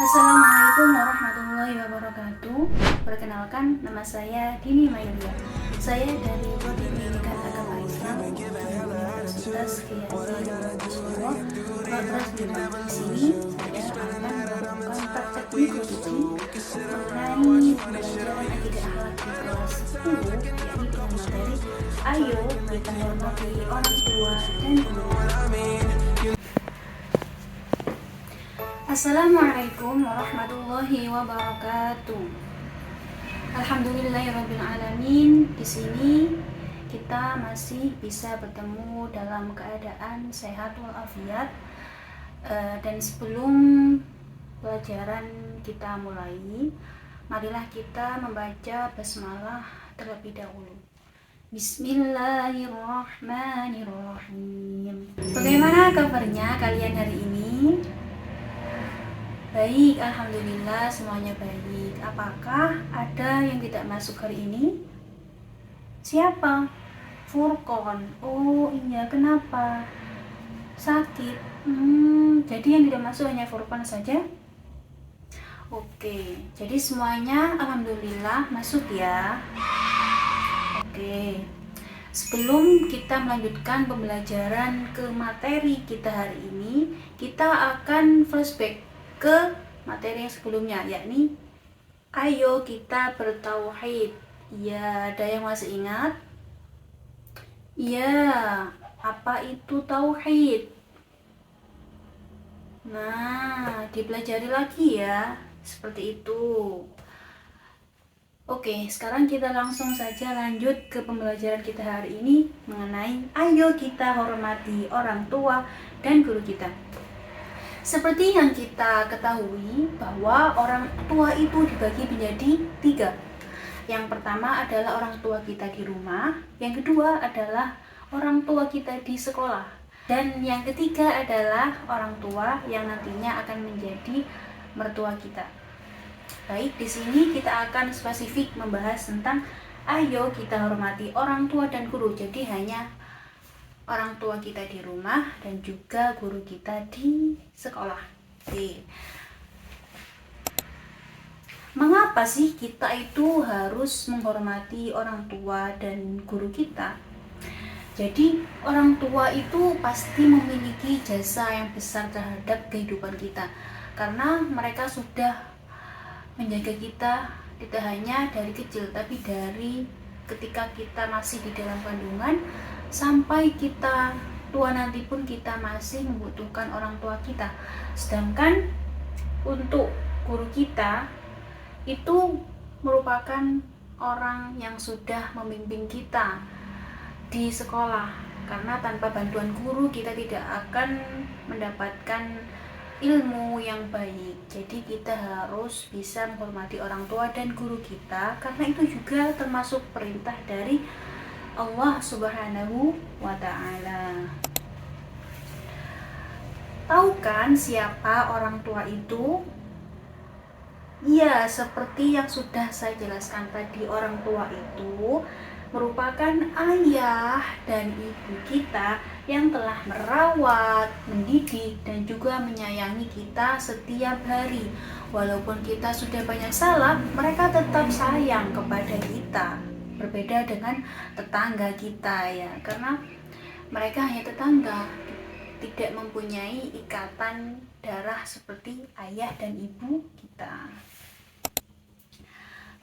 Assalamualaikum warahmatullahi wabarakatuh. Perkenalkan, nama saya Dini Mayulia. Saya dari Prodi Pendidikan Agama Islam Universitas Kiai Haji Solo, Fakultas 5. Di sini saya akan melakukan praktek mengikuti mengenai pembelajaran akidah akhlak di kelas 10, yakni dengan materi Ayo kita hormati orang tua dan guru. Assalamualaikum warahmatullahi wabarakatuh. Alhamdulillahirobbilalamin. Di sini kita masih bisa bertemu dalam keadaan sehat walafiat. Dan sebelum pelajaran kita mulai, marilah kita membaca basmalah terlebih dahulu. Bismillahirrahmanirrahim. Bagaimana kabarnya kalian hari ini? Baik, alhamdulillah semuanya baik. Apakah ada yang tidak masuk hari ini? Siapa? Furqon. Oh iya, kenapa? Sakit. Jadi yang tidak masuk hanya Furqon saja? Oke, jadi semuanya alhamdulillah masuk ya. Oke. Sebelum kita melanjutkan pembelajaran ke materi kita hari ini, kita akan flashback ke materi yang sebelumnya, yakni ayo kita bertauhid. Ya, ada yang masih ingat? Ya, apa itu tauhid? Nah, dipelajari lagi ya, seperti itu. Oke, sekarang kita langsung saja lanjut ke pembelajaran kita hari ini mengenai ayo kita hormati orang tua dan guru kita. Seperti yang kita ketahui bahwa orang tua itu dibagi menjadi 3. Yang pertama adalah orang tua kita di rumah, yang kedua adalah orang tua kita di sekolah, dan yang ketiga adalah orang tua yang nantinya akan menjadi mertua kita. Baik, di sini kita akan spesifik membahas tentang ayo kita hormati orang tua dan guru. Jadi hanya orang tua kita di rumah dan juga guru kita di sekolah. Oke. Mengapa sih kita itu harus menghormati orang tua dan guru kita? Jadi orang tua itu pasti memiliki jasa yang besar terhadap kehidupan kita, karena mereka sudah menjaga kita tidak hanya dari kecil, tapi dari ketika kita masih di dalam kandungan sampai kita tua nanti pun kita masih membutuhkan orang tua kita. Sedangkan untuk guru kita itu merupakan orang yang sudah membimbing kita di sekolah, karena tanpa bantuan guru kita tidak akan mendapatkan ilmu yang baik. Jadi kita harus bisa menghormati orang tua dan guru kita, karena itu juga termasuk perintah dari Allah Subhanahu wa Ta'ala. Tahu kan siapa orang tua itu? Ya, seperti yang sudah saya jelaskan tadi, orang tua itu merupakan ayah dan ibu kita yang telah merawat, mendidik, dan juga menyayangi kita setiap hari. Walaupun kita sudah banyak salah, mereka tetap sayang kepada kita. Berbeda dengan tetangga kita ya, karena mereka hanya tetangga, tidak mempunyai ikatan darah seperti ayah dan ibu kita.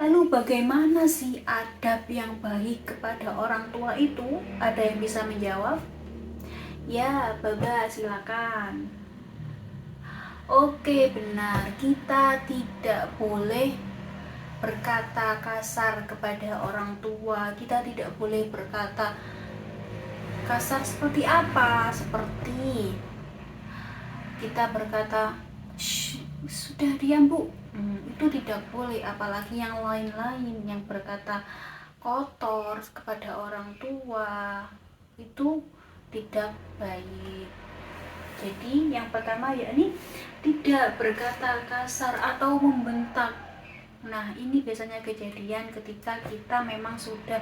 Lalu bagaimana sih adab yang baik kepada orang tua itu? Ada yang bisa menjawab? Ya, Baba, silakan. Oke, benar. Kita tidak boleh berkata kasar kepada orang tua. Kita tidak boleh berkata kasar seperti apa? Seperti kita berkata, sudah diam bu. Itu tidak boleh. Apalagi yang lain-lain yang berkata kotor kepada orang tua, itu tidak baik. Jadi yang pertama yakni tidak berkata kasar atau membentak. Nah, ini biasanya kejadian ketika kita memang sudah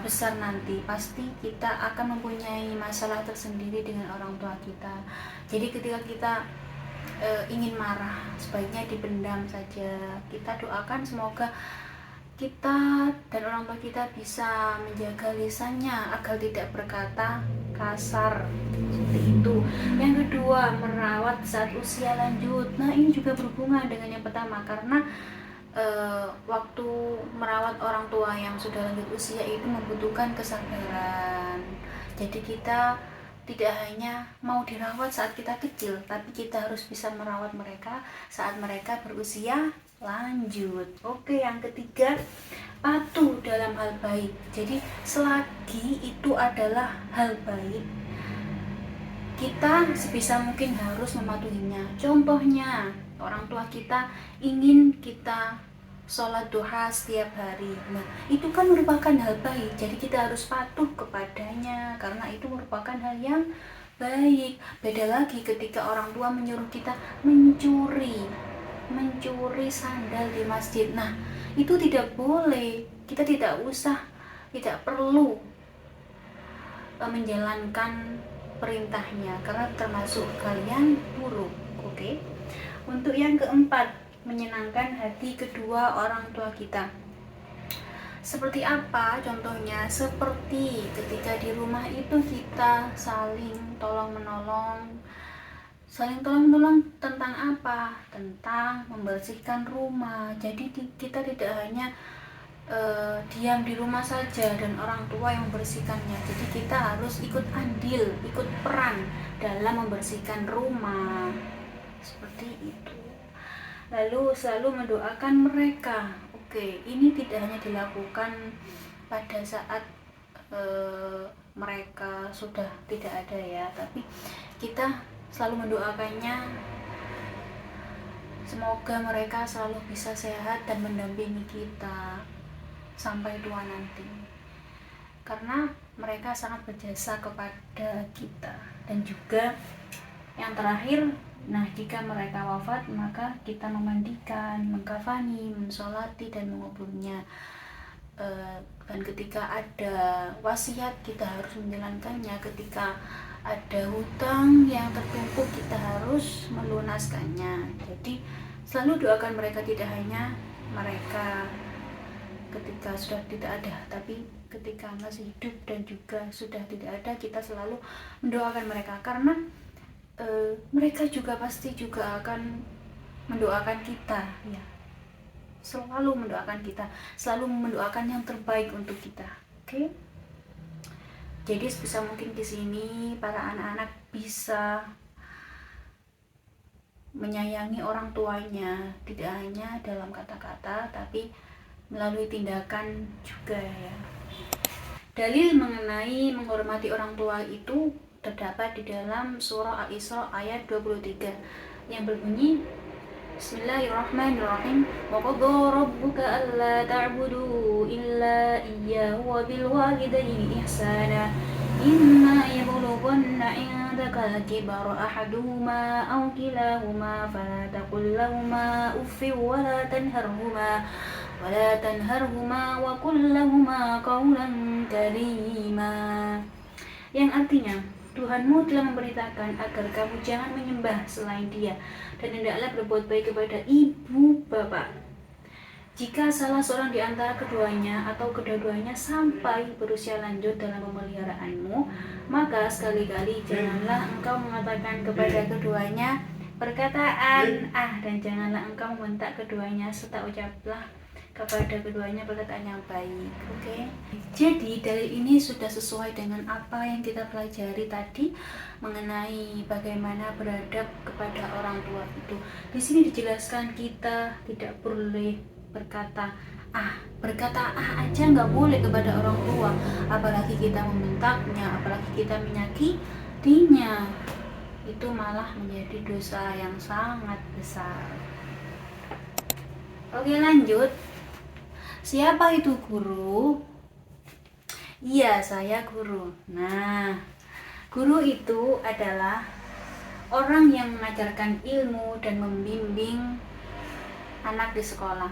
besar nanti. Pasti kita akan mempunyai masalah tersendiri dengan orang tua kita. Jadi ketika kita ingin marah, sebaiknya dipendam saja. Kita doakan semoga kita dan orang tua kita bisa menjaga lisannya agar tidak berkata kasar seperti itu. Yang kedua, merawat saat usia lanjut. Nah, ini juga berhubungan dengan yang pertama, karena waktu merawat orang tua yang sudah lanjut usia itu membutuhkan kesabaran. Jadi kita tidak hanya mau dirawat saat kita kecil, tapi kita harus bisa merawat mereka saat mereka berusia lanjut. Oke, yang ketiga, patuh dalam hal baik. Jadi selagi itu adalah hal baik, kita sebisa mungkin harus mematuhinya. Contohnya, orang tua kita ingin kita sholat duha setiap hari. Nah, itu kan merupakan hal baik, jadi kita harus patuh kepadanya karena itu merupakan hal yang baik. Beda lagi ketika orang tua menyuruh kita mencuri sandal di masjid. Nah, itu tidak boleh. Kita tidak perlu menjalankan perintahnya karena termasuk kalian buruk. Oke. Untuk yang keempat, menyenangkan hati kedua orang tua kita. Seperti apa contohnya? Seperti ketika di rumah itu kita saling tolong menolong tentang apa? Tentang membersihkan rumah. Jadi kita tidak hanya diam di rumah saja dan orang tua yang membersihkannya. Jadi kita harus ikut andil, ikut peran dalam membersihkan rumah. Seperti itu. Lalu selalu mendoakan mereka. Oke, ini tidak hanya dilakukan pada saat mereka sudah tidak ada ya, tapi kita selalu mendoakannya semoga mereka selalu bisa sehat dan mendampingi kita sampai tua nanti, karena mereka sangat berjasa kepada kita. Dan juga yang terakhir, nah jika mereka wafat maka kita memandikan, mengkafani, mensolati dan menguburnya. Dan ketika ada wasiat kita harus menjalankannya. Ketika ada hutang yang tertumpuk kita harus melunaskannya. Jadi selalu doakan mereka, tidak hanya mereka ketika sudah tidak ada, tapi ketika masih hidup dan juga sudah tidak ada, kita selalu mendoakan mereka karena mereka juga pasti juga akan mendoakan kita ya. Selalu mendoakan kita, selalu mendoakan yang terbaik untuk kita. Oke? Jadi sebisa mungkin di sini para anak-anak bisa menyayangi orang tuanya, tidak hanya dalam kata-kata tapi melalui tindakan juga ya. Dalil mengenai menghormati orang tua itu terdapat di dalam surah Al-Isra ayat 23 yang berbunyi Bismillahirrahmanirrahim. Wa qadha rabbuka alla ta'budu illa iyyahu wa bil walidayni ihsana. Imma yablughanna 'indaka al-kibara ahaduhuma aw kilahuma fala taqul lahumā uffin wa la tanharhuma wa qul lahumā qawlan karīmā. Yang artinya, Tuhanmu telah memberitakan agar kamu jangan menyembah selain Dia dan hendaklah berbuat baik kepada ibu bapak. Jika salah seorang di antara keduanya atau kedua-duanya sampai berusia lanjut dalam pemeliharaanmu, maka sekali-kali janganlah engkau mengatakan kepada keduanya perkataan dan janganlah engkau membentak keduanya, serta ucaplah kepada keduanya perkataan yang baik. Oke. Jadi dalil ini sudah sesuai dengan apa yang kita pelajari tadi mengenai bagaimana beradab kepada orang tua itu. Di sini dijelaskan kita tidak boleh berkata aja nggak boleh kepada orang tua, apalagi kita membentaknya, apalagi kita menyakitinya. Itu malah menjadi dosa yang sangat besar. Oke, lanjut. Siapa itu guru? Iya, saya guru. Nah, guru itu adalah orang yang mengajarkan ilmu dan membimbing anak di sekolah.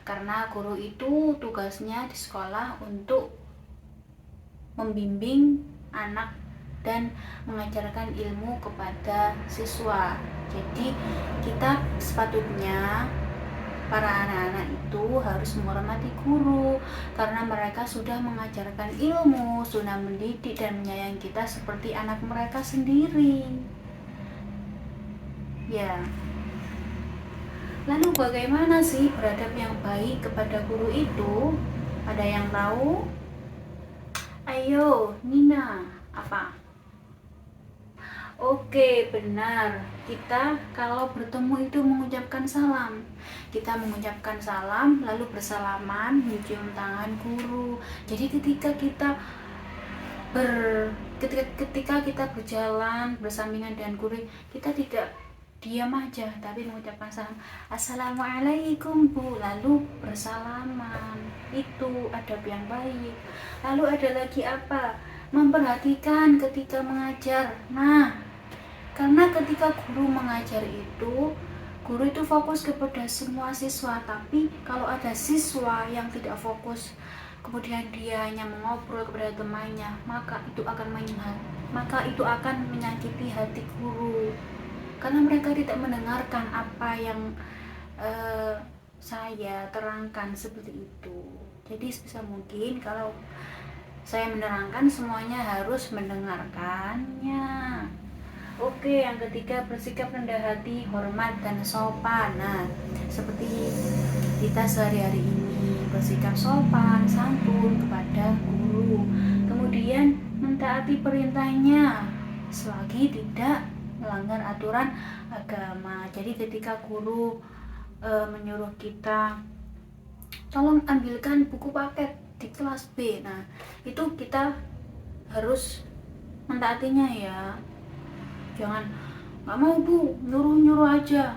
Karena guru itu tugasnya di sekolah untuk membimbing anak dan mengajarkan ilmu kepada siswa. Jadi kita sepatutnya para anak-anak itu harus menghormati guru karena mereka sudah mengajarkan ilmu, sudah mendidik dan menyayangi kita seperti anak mereka sendiri. Ya. Lalu bagaimana sih beradab yang baik kepada guru itu? Ada yang tahu? Ayo, Nina, apa? Oke, benar. Kita kalau bertemu itu mengucapkan salam. Kita mengucapkan salam, lalu bersalaman, mencium tangan guru. Jadi ketika kita berjalan bersampingan dengan guru, kita tidak diam aja, tapi mengucapkan salam. Assalamualaikum Bu, lalu bersalaman. Itu adab yang baik. Lalu ada lagi apa? Memperhatikan ketika mengajar. Nah, karena ketika guru mengajar itu, guru itu fokus kepada semua siswa, tapi kalau ada siswa yang tidak fokus, kemudian dia hanya mengobrol kepada temannya, maka itu akan menyakiti hati guru, karena mereka tidak mendengarkan apa yang saya terangkan seperti itu. Jadi sebisa mungkin kalau saya menerangkan, semuanya harus mendengarkannya. Oke, yang ketiga, bersikap rendah hati, hormat, dan sopan. Nah, seperti kita sehari-hari ini bersikap sopan, santun kepada guru. Kemudian mentaati perintahnya selagi tidak melanggar aturan agama. Jadi ketika guru menyuruh kita, tolong ambilkan buku paket di kelas B. Nah, itu kita harus mentaatinya ya. Jangan nggak mau Bu, nyuruh aja.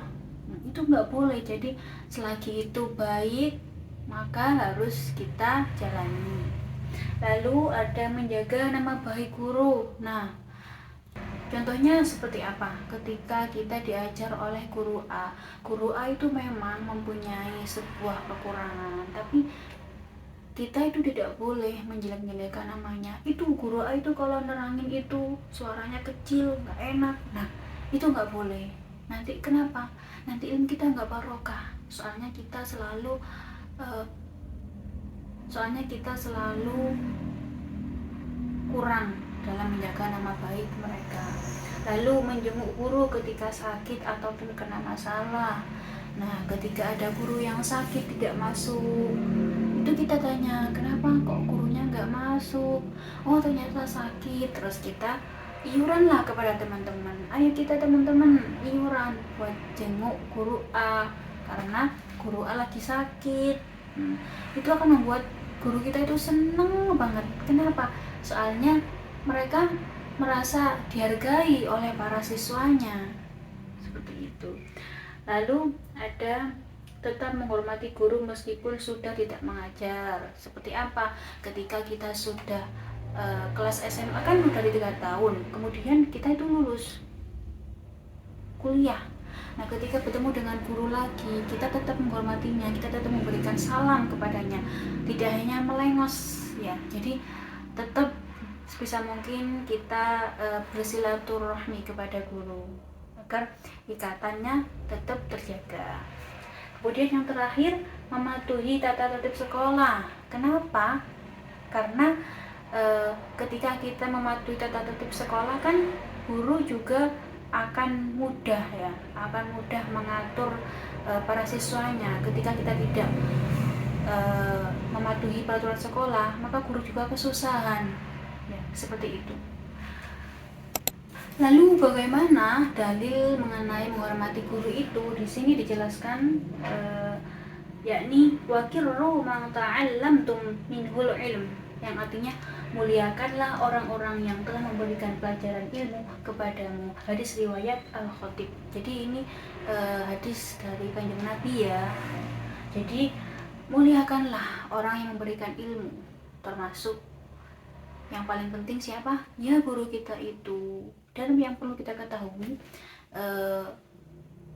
Itu nggak boleh. Jadi selagi itu baik, maka harus kita jalani. Lalu ada menjaga nama baik guru. Nah, contohnya seperti apa? Ketika kita diajar oleh guru A, guru A itu memang mempunyai sebuah kekurangan, tapi kita itu tidak boleh menjelek-jelekan namanya. Itu guru A itu kalau nerangin itu suaranya kecil, nggak enak. Nah, itu nggak boleh. Nanti kenapa? Nanti ilmu kita nggak barokah. Soalnya kita selalu kurang dalam menjaga nama baik mereka. Lalu menjenguk guru ketika sakit ataupun kena masalah. Nah, ketika ada guru yang sakit tidak masuk, itu kita tanya, kenapa kok gurunya nggak masuk? Oh, ternyata sakit. Terus kita iuran lah kepada teman-teman. Ayo kita teman-teman iuran buat jenguk guru A, karena guru A lagi sakit. Itu akan membuat guru kita itu seneng banget. Kenapa? Soalnya mereka merasa dihargai oleh para siswanya. Seperti itu. Lalu ada tetap menghormati guru meskipun sudah tidak mengajar. Seperti apa? Ketika kita sudah kelas SMA kan udah di 3 tahun, kemudian kita itu lulus kuliah. Nah, ketika bertemu dengan guru lagi, kita tetap menghormatinya, kita tetap memberikan salam kepadanya, tidak hanya melengos ya. Jadi tetap sebisa mungkin kita bersilaturahmi kepada guru agar ikatannya tetap terjaga. Kemudian yang terakhir, mematuhi tata tertib sekolah. Kenapa? Karena ketika kita mematuhi tata tertib sekolah kan guru juga akan mudah mengatur para siswanya. Ketika kita tidak mematuhi peraturan sekolah, maka guru juga kesusahan. Ya, seperti itu. Lalu bagaimana dalil mengenai menghormati guru itu? Di sini dijelaskan yakni wakirru man ta'allamtum minhul ilm, yang artinya muliakanlah orang-orang yang telah memberikan pelajaran ilmu kepadamu. Hadis riwayat Al-Khatib. Jadi ini hadis dari Kanjeng Nabi ya. Jadi muliakanlah orang yang memberikan ilmu, termasuk yang paling penting siapa? Ya guru kita itu. Dan yang perlu kita ketahui,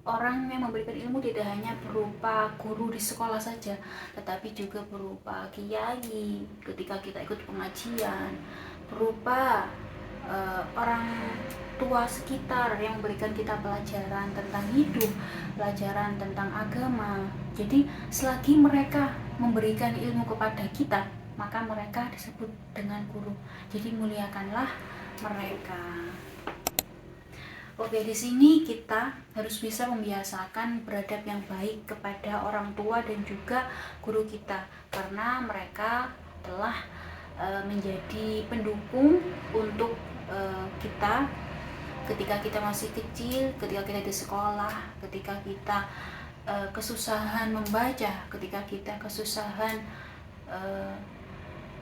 orang yang memberikan ilmu tidak hanya berupa guru di sekolah saja, tetapi juga berupa kiai ketika kita ikut pengajian, berupa orang tua sekitar yang memberikan kita pelajaran tentang hidup, pelajaran tentang agama. Jadi selagi mereka memberikan ilmu kepada kita, maka mereka disebut dengan guru. Jadi muliakanlah mereka. Oke, di sini kita harus bisa membiasakan beradab yang baik kepada orang tua dan juga guru kita, karena mereka telah menjadi pendukung untuk kita ketika kita masih kecil, ketika kita di sekolah, ketika kita kesusahan membaca, ketika kita kesusahan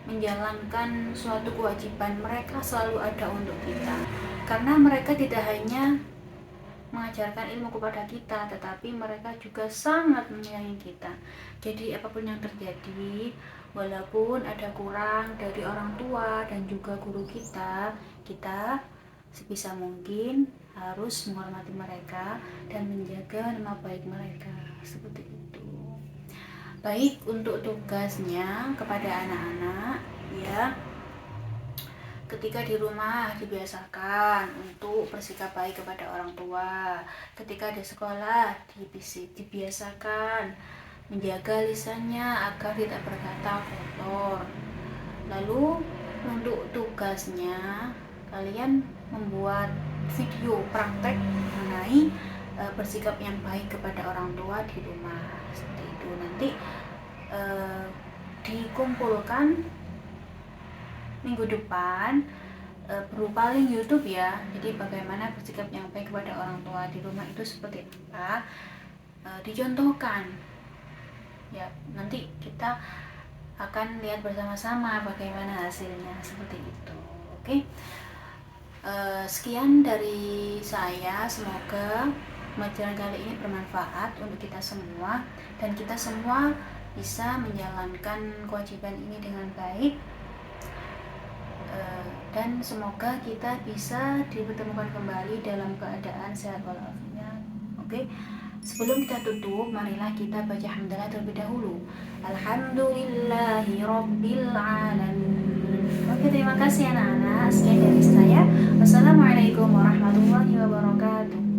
menjalankan suatu kewajiban, mereka selalu ada untuk kita. Karena mereka tidak hanya mengajarkan ilmu kepada kita, tetapi mereka juga sangat menyayangi kita. Jadi apapun yang terjadi, walaupun ada kurang dari orang tua dan juga guru kita, kita sebisa mungkin harus menghormati mereka dan menjaga nama baik mereka. Seperti itu. Baik, untuk tugasnya kepada anak-anak, ya, ketika di rumah dibiasakan untuk bersikap baik kepada orang tua. Ketika di sekolah dibiasakan menjaga lisannya agar tidak berkata kotor. Lalu untuk tugasnya, kalian membuat video praktek mengenai bersikap yang baik kepada orang tua di rumah. Seperti itu. Nanti dikumpulkan minggu depan berupa link YouTube ya. Jadi bagaimana bersikap yang baik kepada orang tua di rumah itu seperti apa, dicontohkan ya. Nanti kita akan lihat bersama-sama bagaimana hasilnya, seperti itu. Oke. Sekian dari saya, semoga pembelajaran kali ini bermanfaat untuk kita semua dan kita semua bisa menjalankan kewajiban ini dengan baik. Dan semoga kita bisa dipertemukan kembali dalam keadaan sehat walafiat. Oke, sebelum kita tutup, marilah kita baca hamdalah terlebih dahulu. Alhamdulillahirabbil alamin. Oke, terima kasih anak-anak. Sekian dari saya. Wassalamualaikum warahmatullahi wabarakatuh.